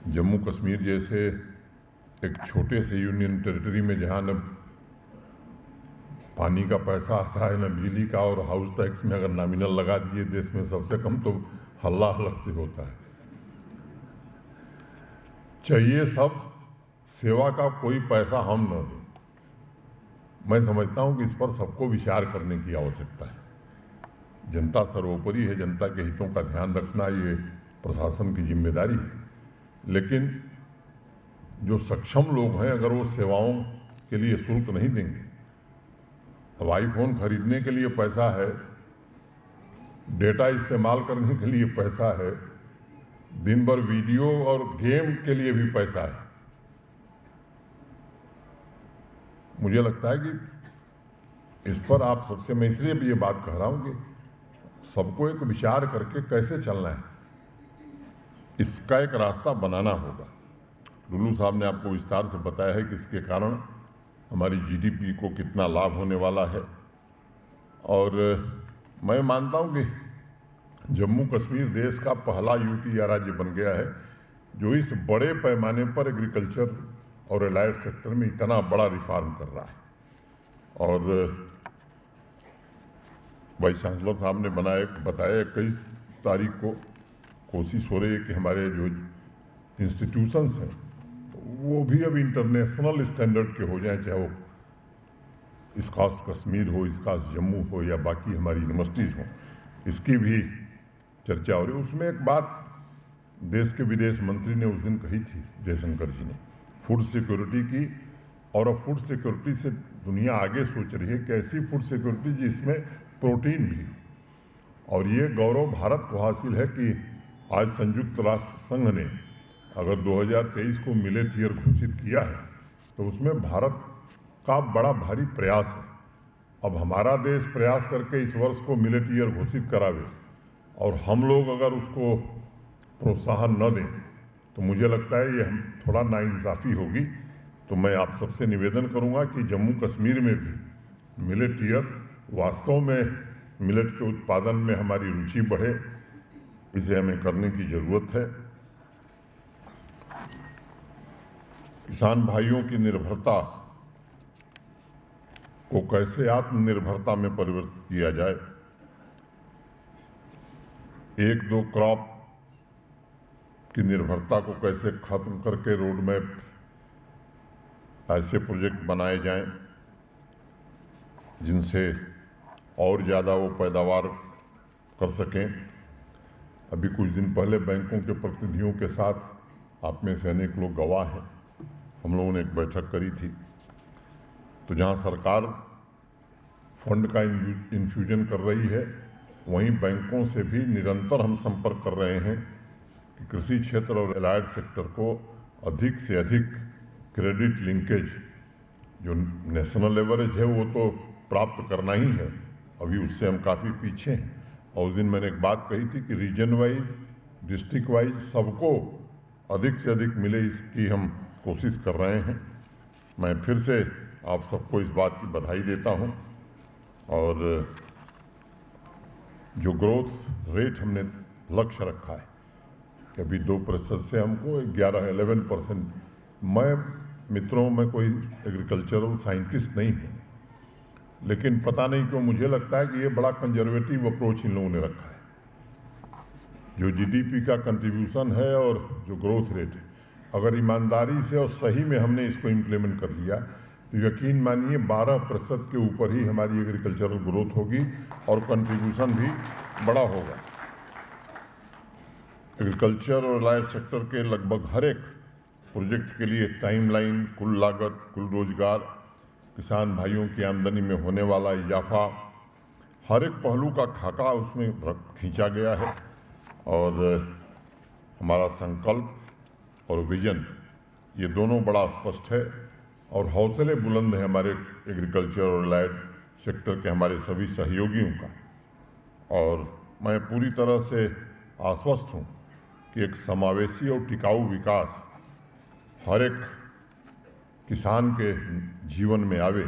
जम्मू कश्मीर जैसे एक छोटे से यूनियन टेरिटरी में जहाँ न पानी का पैसा आता है न बिजली का, और हाउस टैक्स में अगर नॉमिनल लगा दिए देश में सबसे कम तो हल्ला अलग से होता है। चाहिए सब सेवा का कोई पैसा हम न दें। मैं समझता हूँ कि इस पर सबको विचार करने की आवश्यकता है। जनता सर्वोपरि है, जनता के हितों का ध्यान रखना ये प्रशासन की जिम्मेदारी है। लेकिन जो सक्षम लोग हैं अगर वो सेवाओं के लिए शुल्क नहीं देंगे, अब आईफोन खरीदने के लिए पैसा है, डेटा इस्तेमाल करने के लिए पैसा है, दिन भर वीडियो और गेम के लिए भी पैसा है। मुझे लगता है कि इस पर आप सबसे, मैं इसलिए भी ये बात कह रहा हूँ कि सबको एक विचार करके कैसे चलना है, इसका एक रास्ता बनाना होगा। लुल्लू साहब ने आपको विस्तार से बताया है कि इसके कारण हमारी जीडीपी को कितना लाभ होने वाला है। और मैं मानता हूँ कि जम्मू कश्मीर देश का पहला यूटी राज्य बन गया है जो इस बड़े पैमाने पर एग्रीकल्चर और एलाइड सेक्टर में इतना बड़ा रिफॉर्म कर रहा है। और वाइस चांसलर साहब ने बताया 21 तारीख को कोशिश हो रही है कि हमारे जो इंस्टीट्यूशंस हैं वो भी अब इंटरनेशनल स्टैंडर्ड के हो जाएं, चाहे वो इसकास्ट कश्मीर हो, इसकास्ट जम्मू हो या बाकी हमारी यूनिवर्सिटीज़ हों। इसकी भी चर्चा हो रही है। उसमें एक बात देश के विदेश मंत्री ने उस दिन कही थी, जयशंकर जी ने, फूड सिक्योरिटी की। और अब फूड सिक्योरिटी से दुनिया आगे सोच रही है कि ऐसी फूड सिक्योरिटी जिसमें प्रोटीन भी। और ये गौरव भारत को हासिल है कि आज संयुक्त राष्ट्र संघ ने अगर 2023 को मिलेट ईयर घोषित किया है तो उसमें भारत का बड़ा भारी प्रयास है। अब हमारा देश प्रयास करके इस वर्ष को मिलेट ईयर घोषित करावे और हम लोग अगर उसको प्रोत्साहन न दें तो मुझे लगता है ये हम थोड़ा नाइंसाफ़ी होगी। तो मैं आप सबसे निवेदन करूंगा कि जम्मू कश्मीर में भी मिलेट ईयर, वास्तव में मिलेट के उत्पादन में हमारी रुचि बढ़े, इसे हमें करने की ज़रूरत है। किसान भाइयों की निर्भरता को कैसे आत्मनिर्भरता में परिवर्तित किया जाए, एक दो क्रॉप की निर्भरता को कैसे खत्म करके रोड मैप ऐसे प्रोजेक्ट बनाए जाएं जिनसे और ज़्यादा वो पैदावार कर सकें। अभी कुछ दिन पहले बैंकों के प्रतिनिधियों के साथ, आप में से अनेक लोग गवाह हैं, हम लोगों ने एक बैठक करी थी। तो जहां सरकार फंड का इन्फ्यूजन कर रही है, वहीं बैंकों से भी निरंतर हम संपर्क कर रहे हैं कि कृषि क्षेत्र और एलाइड सेक्टर को अधिक से अधिक क्रेडिट लिंकेज, जो नेशनल लेवरेज है वो तो प्राप्त करना ही है, अभी उससे हम काफ़ी पीछे हैं। और उस दिन मैंने एक बात कही थी कि रीजन वाइज, डिस्ट्रिक्ट वाइज सबको अधिक से अधिक मिले, इसकी हम कोशिश कर रहे हैं। मैं फिर से आप सबको इस बात की बधाई देता हूं। और जो ग्रोथ रेट हमने लक्ष्य रखा है कि अभी 2% से हमको 11-11%, मैं मित्रों में कोई एग्रीकल्चरल साइंटिस्ट नहीं हूँ, लेकिन पता नहीं क्यों मुझे लगता है कि ये बड़ा कंजर्वेटिव अप्रोच इन लोगों ने रखा है। जो जीडीपी का कंट्रीब्यूशन है और जो ग्रोथ रेट है, अगर ईमानदारी से और सही में हमने इसको इम्प्लीमेंट कर लिया तो यकीन मानिए 12% के ऊपर ही हमारी एग्रीकल्चरल ग्रोथ होगी और कंट्रीब्यूशन भी बड़ा होगा। एग्रीकल्चर और एलाइड सेक्टर के लगभग हर एक प्रोजेक्ट के लिए टाइमलाइन, कुल लागत, कुल रोजगार, किसान भाइयों की आमदनी में होने वाला इजाफा, हर एक पहलू का खाका उसमें खींचा गया है। और हमारा संकल्प और विजन ये दोनों बड़ा स्पष्ट है और हौसले बुलंद है हमारे एग्रीकल्चर और एलाइड सेक्टर के हमारे सभी सहयोगियों का। और मैं पूरी तरह से आश्वस्त हूँ कि एक समावेशी और टिकाऊ विकास हर एक किसान के जीवन में आवे,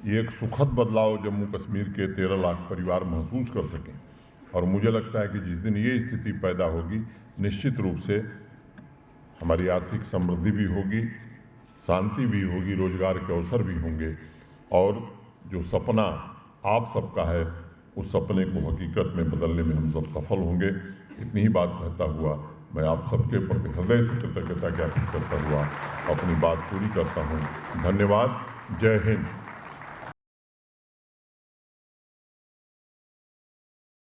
ये एक सुखद बदलाव जम्मू कश्मीर के 13 लाख परिवार महसूस कर सकें। और मुझे लगता है कि जिस दिन ये स्थिति पैदा होगी, निश्चित रूप से हमारी आर्थिक समृद्धि भी होगी, शांति भी होगी, रोजगार के अवसर भी होंगे और जो सपना आप सबका है उस सपने को हकीकत में बदलने में हम सब सफल होंगे। इतनी ही बात कहता हुआ मैं आप सबके प्रति हृदय से कृतज्ञता ज्ञापित करता हुआ अपनी बात पूरी करता हूँ। धन्यवाद। जय हिंद।